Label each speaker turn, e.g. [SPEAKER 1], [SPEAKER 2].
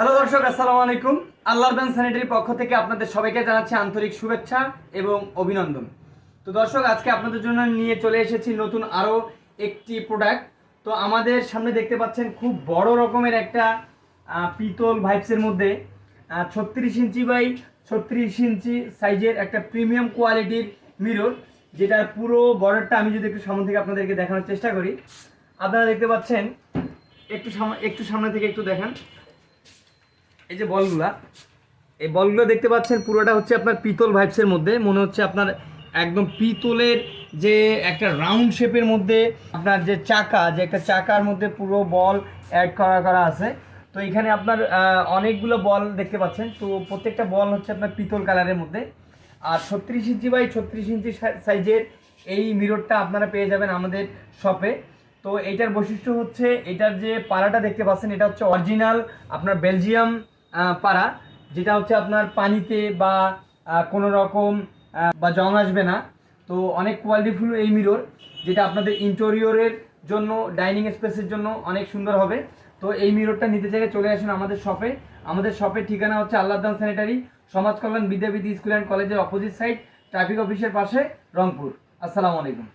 [SPEAKER 1] Hello দর্শক, আসসালামু আলাইকুম। আল্লাহর দান স্যানিটারি পক্ষ থেকে আপনাদের সবাইকে জানাচ্ছি আন্তরিক শুভেচ্ছা এবং অভিনন্দন। তো দর্শক, আজকে আপনাদের জন্য নিয়ে চলে এসেছি নতুন আরও একটি প্রোডাক্ট। তো আমাদের সামনে দেখতে পাচ্ছেন খুব বড় রকমের একটা পিতল ভাইবসের মধ্যে 36 ইঞ্চি বাই 36 ইঞ্চি সাইজের একটা প্রিমিয়াম কোয়ালিটির মিরর, যেটার পুরো বর্ডারটা আমি যদি একটু সামনে থেকে আপনাদেরকে দেখানোর চেষ্টা করি। আপনারা দেখতে পাচ্ছেন, একটু সামনে থেকে একটু দেখান। এই যে বলগুলো দেখতে পাচ্ছেন, পুরোটা হচ্ছে আপনার পিতল ভাইবসের মধ্যে। মনে হচ্ছে আপনার একদম পিতলের যে একটা রাউন্ড শেপের মধ্যে আপনার যে একটা চাকার মধ্যে পুরো বল অ্যাড করা আছে। তো এখানে আপনার অনেকগুলো বল দেখতে পাচ্ছেন। তো প্রত্যেকটা বল হচ্ছে আপনার পিতল কালারের মধ্যে। আর 36 ইঞ্চি বাই 36 ইঞ্চি সাইজের এই মিররটা আপনারা পেয়ে যাবেন আমাদের শপে। তো এইটার বৈশিষ্ট্য হচ্ছে, এটার যে পাড়াটা দেখতে পাচ্ছেন, এটা হচ্ছে অরিজিনাল আপনার বেলজিয়াম পাড়া, যেটা হচ্ছে আপনার পানিতে বা কোনো রকম বা জং আসবে না। তো অনেক কোয়ালিটিফুল এই মিরর, যেটা আপনাদের ইন্টেরিয়রের জন্য, ডাইনিং স্পেসের জন্য অনেক সুন্দর হবে। তো এই মিররটা নিতে চাইলে চলে আসুন আমাদের শপে। আমাদের শপের ঠিকানা হচ্ছে আল্লাহর দান স্যানিটারি, সমাজ কল্যাণ বিদ্যাপীঠ স্কুল অ্যান্ড কলেজের অপোজিট সাইড, ট্রাফিক অফিসের পাশে, রংপুর। আসসালামু আলাইকুম।